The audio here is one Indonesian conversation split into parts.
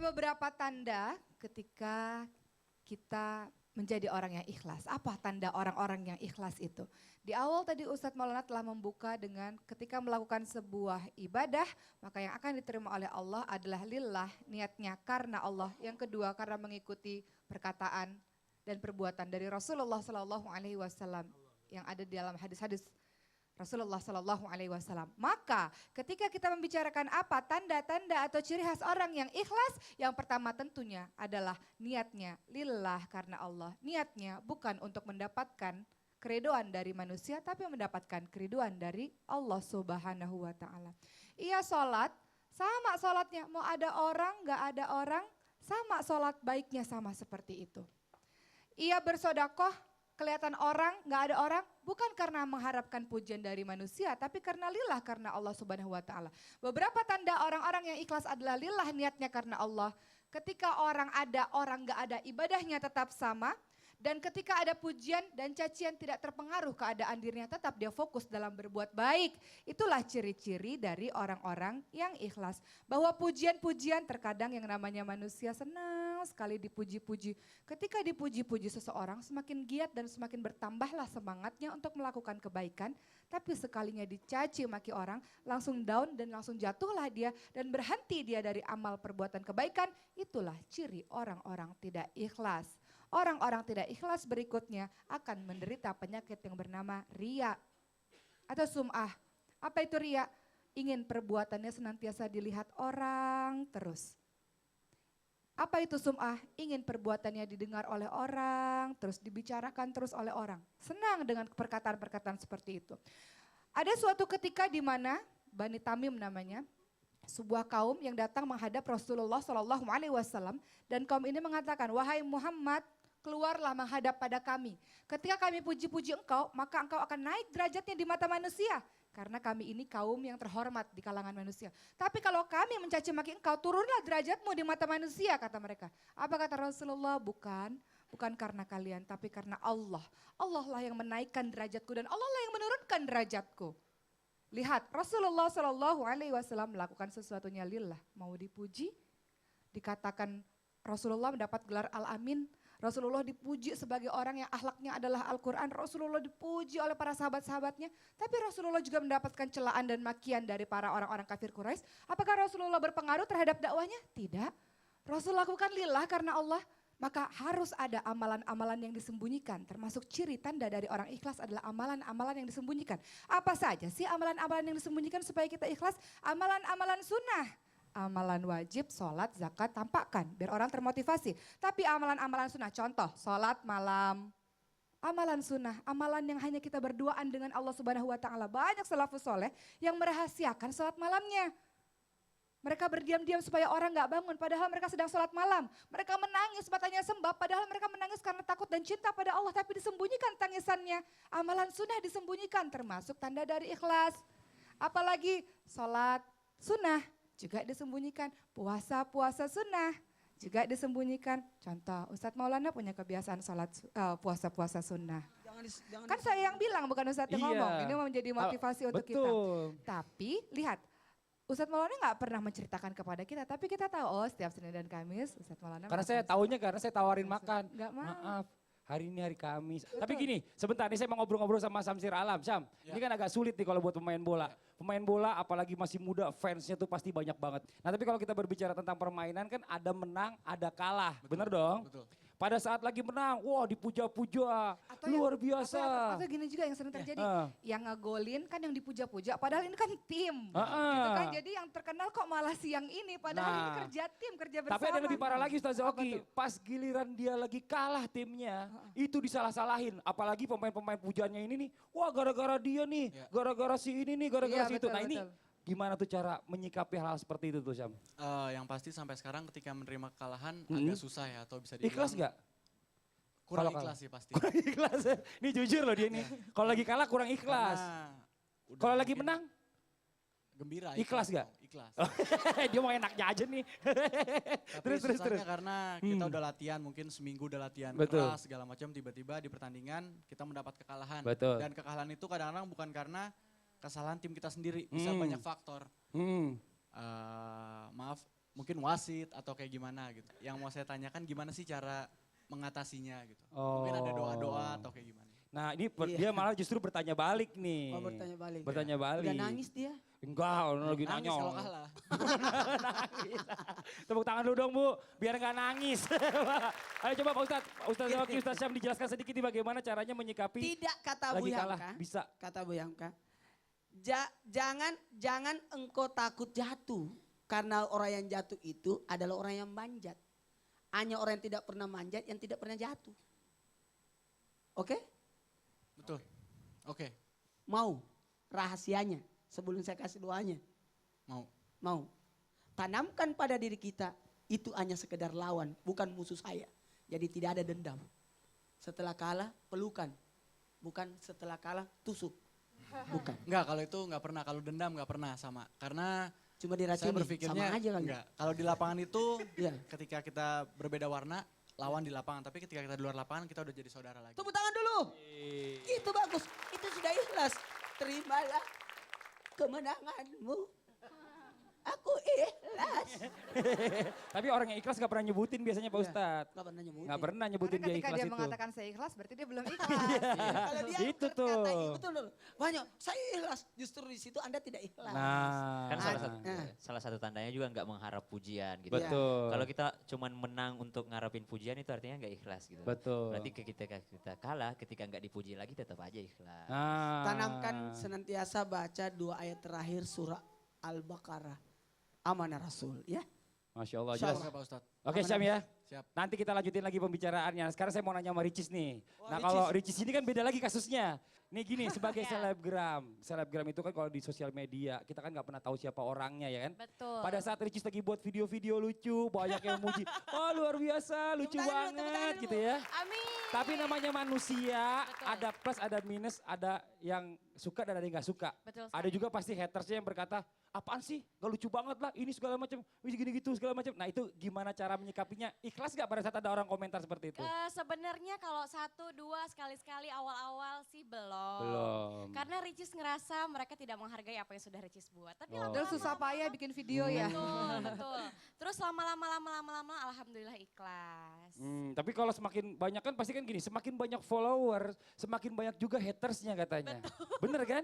beberapa tanda ketika kita menjadi orang yang ikhlas. Apa tanda orang-orang yang ikhlas itu? Di awal tadi Ustadz Maulana telah membuka dengan ketika melakukan sebuah ibadah, maka yang akan diterima oleh Allah adalah lillah, niatnya karena Allah. Yang kedua karena mengikuti perkataan dan perbuatan dari Rasulullah SAW yang ada di dalam hadis-hadis Rasulullah Sallallahu Alaihi Wasallam. Maka ketika kita membicarakan apa tanda-tanda atau ciri khas orang yang ikhlas, yang pertama tentunya adalah niatnya lillah karena Allah. Niatnya bukan untuk mendapatkan keriduan dari manusia, tapi mendapatkan keriduan dari Allah Subhanahu Wa Taala. Ia sholat, sama sholatnya. Mau ada orang, nggak ada orang, sama sholat baiknya sama seperti itu. Ia bersodakoh. Kelihatan orang, nggak ada orang, bukan karena mengharapkan pujian dari manusia, tapi karena lillah karena Allah Subhanahu Wa Taala. Beberapa tanda orang-orang yang ikhlas adalah lillah niatnya karena Allah. Ketika orang ada, orang nggak ada, ibadahnya tetap sama. Dan ketika ada pujian dan cacian tidak terpengaruh keadaan dirinya, tetap dia fokus dalam berbuat baik. Itulah ciri-ciri dari orang-orang yang ikhlas. Bahwa pujian-pujian terkadang yang namanya manusia senang sekali dipuji-puji. Ketika dipuji-puji seseorang semakin giat dan semakin bertambahlah semangatnya untuk melakukan kebaikan. Tapi sekalinya dicaci maki orang langsung down dan langsung jatuhlah dia dan berhenti dia dari amal perbuatan kebaikan. Itulah ciri orang-orang tidak ikhlas. Orang-orang tidak ikhlas berikutnya akan menderita penyakit yang bernama riya atau sum'ah. Apa itu riya? Ingin perbuatannya senantiasa dilihat orang terus. Apa itu sum'ah? Ingin perbuatannya didengar oleh orang, terus dibicarakan terus oleh orang. Senang dengan perkataan-perkataan seperti itu. Ada suatu ketika di mana Bani Tamim namanya, sebuah kaum yang datang menghadap Rasulullah SAW dan kaum ini mengatakan, wahai Muhammad, keluarlah menghadap pada kami. Ketika kami puji-puji engkau, maka engkau akan naik derajatnya di mata manusia. Karena kami ini kaum yang terhormat di kalangan manusia. Tapi kalau kami mencaci maki engkau, turunlah derajatmu di mata manusia, kata mereka. Apa kata Rasulullah? Bukan karena kalian, tapi karena Allah. Allah lah yang menaikkan derajatku dan Allah lah yang menurunkan derajatku. Lihat, Rasulullah SAW melakukan sesuatunya lillah. Mau dipuji, dikatakan Rasulullah mendapat gelar Al-Amin. Rasulullah dipuji sebagai orang yang akhlaknya adalah Al-Quran. Rasulullah dipuji oleh para sahabat-sahabatnya. Tapi Rasulullah juga mendapatkan celaan dan makian dari para orang-orang kafir Quraisy. Apakah Rasulullah berpengaruh terhadap dakwahnya? Tidak. Rasul lakukan lillah karena Allah. Maka harus ada amalan-amalan yang disembunyikan. Termasuk ciri tanda dari orang ikhlas adalah amalan-amalan yang disembunyikan. Apa saja sih amalan-amalan yang disembunyikan supaya kita ikhlas? Amalan-amalan sunnah. Amalan wajib, sholat, zakat, tampakkan. Biar orang termotivasi. Tapi amalan-amalan sunnah, contoh sholat malam. Amalan sunnah, amalan yang hanya kita berduaan dengan Allah Subhanahu Wa Taala. Banyak salafus soleh yang merahasiakan sholat malamnya. Mereka berdiam-diam supaya orang gak bangun, padahal mereka sedang sholat malam. Mereka menangis, matanya sembab, padahal mereka menangis karena takut dan cinta pada Allah. Tapi disembunyikan tangisannya. Amalan sunnah disembunyikan, termasuk tanda dari ikhlas. Apalagi sholat sunnah juga disembunyikan, puasa sunnah juga disembunyikan. Contoh, Ustadz Maulana punya kebiasaan sholat puasa sunnah. Kan saya yang bilang, bukan Ustadz yang ngomong. Ini mau menjadi motivasi untuk kita. Tapi lihat, Ustadz Maulana nggak pernah menceritakan kepada kita, tapi kita tahu, oh setiap Senin dan Kamis Ustadz Maulana. Karena saya tahunya karena saya tawarin makan. Nggak mau. Maaf. Hari ini hari Kamis. Betul. Tapi gini, sebentar ini saya mau ngobrol-ngobrol sama Samsir Alam. Sam, ini kan agak sulit nih kalau buat pemain bola. Pemain bola apalagi masih muda, fansnya tuh pasti banyak banget. Nah tapi kalau kita berbicara tentang permainan kan ada menang, ada kalah. Betul, bener dong? Betul. Pada saat lagi menang, wah dipuja-puja, luar biasa. Atau gini juga yang sering terjadi, yang ngegolin kan yang dipuja-puja, padahal ini kan tim. Gitu kan, jadi yang terkenal kok malah si yang ini, padahal ini kerja tim, kerja bersama. Tapi ada yang lebih parah lagi Ustaz Oki, pas giliran dia lagi kalah timnya, itu disalah-salahin. Apalagi pemain-pemain pujaannya ini nih, wah gara-gara dia nih, gara-gara si ini nih, gara-gara si itu. Nah ini gimana tuh cara menyikapi hal seperti itu tuh Syam? Yang pasti sampai sekarang ketika menerima kekalahan agak susah ya atau bisa dibilang. Ikhlas nggak? Kurang ikhlas sih pasti. Kurang ikhlas ya. Ini jujur loh dia nih. Kalau lagi kalah kurang ikhlas. Kalau lagi menang? Gembira. Ikhlas nggak? Ikhlas. Dia mau enaknya aja nih. Tapi terus. Karena kita udah latihan, mungkin seminggu udah latihan keras segala macam, tiba-tiba di pertandingan kita mendapat kekalahan. Betul. Dan kekalahan itu kadang-kadang bukan karena kesalahan tim kita sendiri, bisa banyak faktor. Maaf, mungkin wasit atau kayak gimana gitu. Yang mau saya tanyakan gimana sih cara mengatasinya gitu. Oh. Mungkin ada doa-doa atau kayak gimana. Nah ini Iya. dia malah justru bertanya balik nih. Oh bertanya balik. Bertanya balik. Udah nangis dia? Enggak, orang lagi Nangis nanya. kalau kalah. Nangis. Tepuk tangan dulu dong Bu, biar nggak nangis. Ayo coba Pak Ustadz, Ustadz Zawaki, Ustadz Syam dijelaskan sedikit nih bagaimana caranya menyikapi Tidak kata Bu lagi kalah. Yamka. Bisa. Kata Bu Yamka. Jangan engkau takut jatuh. Karena orang yang jatuh itu adalah orang yang manjat. Hanya orang yang tidak pernah manjat yang tidak pernah jatuh. Oke? Betul. Oke, Mau rahasianya sebelum saya kasih doanya. mau. Mau. Tanamkan pada diri kita itu hanya sekedar lawan, bukan musuh saya. Jadi tidak ada dendam. Setelah kalah pelukan. Bukan setelah kalah tusuk. Bukan. Enggak, kalau itu enggak pernah. Kalau dendam enggak pernah sama. Karena Cuma saya diracuni. berpikirnya Sama aja kali. enggak. Kalau di lapangan itu Iya. ketika kita berbeda warna, lawan di lapangan. Tapi ketika kita di luar lapangan kita udah jadi saudara lagi. Tepuk tangan dulu. Itu bagus. Itu sudah ikhlas. Terimalah kemenanganmu. Aku ikhlas. Tapi orang yang ikhlas gak pernah nyebutin biasanya Pak Iya. Ustadz. Gak pernah nyebutin. Gak pernah nyebutin Karena dia ketika ikhlas dia itu. mengatakan saya ikhlas berarti dia belum ikhlas. Kalau dia Itu berkata, tuh. betul loh. Banyak, saya ikhlas. Justru di situ Anda tidak ikhlas. Nah, Kan Nah. salah satu tandanya juga nggak mengharap pujian gitu. betul. Kalau kita cuman menang untuk ngarepin pujian itu artinya nggak ikhlas gitu. Betul. Berarti ketika kita kalah, ketika nggak dipuji lagi tetap aja ikhlas. Nah. Tanamkan senantiasa baca 2 ayat terakhir surah Al-Baqarah. Amanah Rasul ya. Masya Allah, Insya jelas. Allah. Oke Pak Ustadz. Oke Syam ya. Siap. Nanti kita lanjutin lagi pembicaraannya. Sekarang saya mau nanya sama Ricis nih. Wah, Nah kalau Ricis ini kan beda lagi kasusnya. Nih gini, sebagai Ya. selebgram. Selebgram itu kan kalau di sosial media, kita kan nggak pernah tahu siapa orangnya ya kan. Betul. Pada saat Ricis lagi buat video-video lucu, banyak yang muji. Oh luar biasa, lucu Tepuk tangan dulu, tepuk tangan banget dulu. gitu ya. Amin. Tapi namanya manusia, Betul. ada plus, ada minus, ada yang suka dan ada yang gak suka. Betul Ada sekali. juga pasti hatersnya yang berkata, apaan sih, gak lucu banget lah, ini segala macam, ini gini gitu segala macam. Nah itu gimana cara menyikapinya? Ikhlas gak pada saat ada orang komentar seperti itu? Sebenarnya kalau 1, 2 sekali-sekali awal-awal sih belum. Belum. Karena Ricis ngerasa mereka tidak menghargai apa yang sudah Ricis buat. Tapi Oh. Padahal susah payah bikin video ya. Betul, betul. Terus lama-lama alhamdulillah ikhlas. Tapi kalau semakin banyak kan pasti kan gini, semakin banyak follower, semakin banyak juga hatersnya katanya. Bener kan?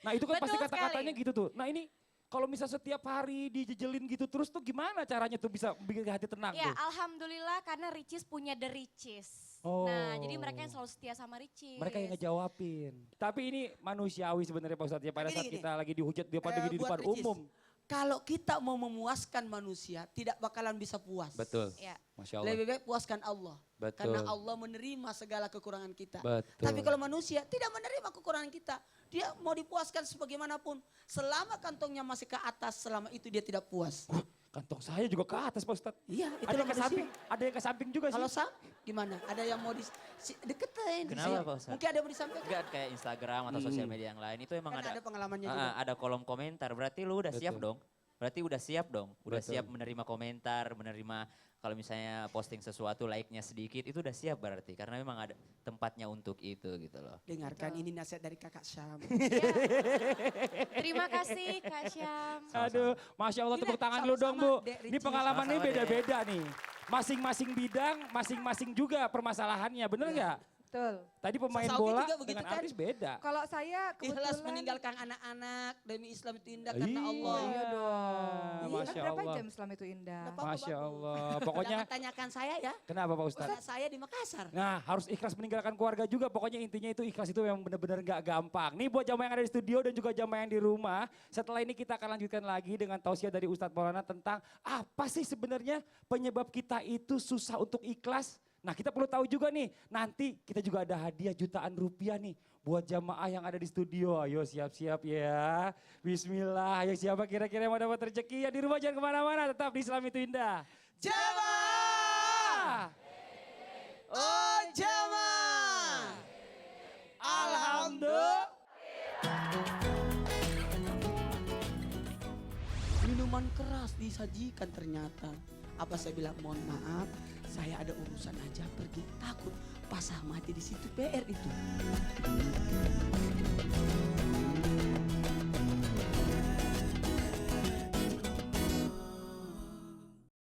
Nah itu kan pasti Betul kata-katanya sekali. gitu tuh. Nah ini kalau misal setiap hari dijejelin gitu terus tuh gimana caranya tuh bisa bikin hati tenang Ya tuh? alhamdulillah karena Ricis punya The Ricis. Oh. Nah jadi mereka yang selalu setia sama Ricis. Mereka yang ngejawabin. Tapi ini manusiawi sebenarnya Pak Ustadz ya pada saat Gini, kita lagi dihujat di depan, di buat depan Ricis. umum. Kalau kita mau memuaskan manusia tidak bakalan bisa puas. Ya. Masya Allah. Lebih baik puaskan Allah. Betul. Karena Allah menerima segala kekurangan kita. Betul. Tapi kalau manusia tidak menerima kekurangan kita, dia mau dipuaskan sebagaimanapun. Selama kantongnya masih ke atas, selama itu dia tidak puas. Kantong saya juga ke atas Pak Ustadz. Iya, Ada itulah yang ke manusia. samping, ada yang ke samping juga sih. Kalau sam, gimana? Ada yang mau deketin? Kenapa, Pak Ustadz? Mungkin ada yang mau disampaikan. Enggak kayak Instagram atau sosial media yang lain itu emang Kan ada pengalamannya juga. ada kolom komentar. Berarti lu udah siap Betul. dong. Berarti udah siap dong. Udah Betul. siap menerima komentar, menerima kalau misalnya posting sesuatu like-nya sedikit itu udah siap berarti karena memang ada tempatnya untuk itu gitu loh. Dengarkan ini nasihat dari kakak Syam. Terima kasih Kak Syam. Aduh, Masya Allah Ini tepuk tangan sama-sama, dulu dong Bu. Dek Ini Ricis. pengalamannya Sama-sama, Dek. beda-beda nih. Masing-masing bidang, masing-masing juga permasalahannya, bener nggak? Betul. Tadi pemain Sauki bola juga begitu dengan kan? artis beda. Kalau saya kebetulan. Ikhlas meninggalkan anak-anak demi Islam itu indah karena Allah. Iya dong. Iya, Masya Berapa Allah. jam Islam itu indah? Nggak apa-apa, Masya bagus. Allah. Pokoknya Jangan tanyakan saya ya. kenapa Pak Ustadz? Ustaz saya di Makassar. Nah harus ikhlas meninggalkan keluarga juga. Pokoknya intinya itu ikhlas itu memang benar-benar gak gampang. Nih buat jamaah yang ada di studio dan juga jamaah yang di rumah. Setelah ini kita akan lanjutkan lagi dengan tausiah dari Ustadz Maulana tentang apa sih sebenarnya penyebab kita itu susah untuk ikhlas. Nah kita perlu tahu juga nih, nanti kita juga ada hadiah jutaan rupiah nih buat jamaah yang ada di studio. Ayo siap-siap ya. Bismillah, ayo siapa kira-kira yang mau dapat rezeki ya di rumah jangan kemana-mana, tetap di Islam itu indah. Jamaah! Oh jamaah! Alhamdulillah. Minuman keras disajikan ternyata. Apa saya bilang mohon maaf, saya ada urusan aja pergi. Takut pasah mati di situ PR itu.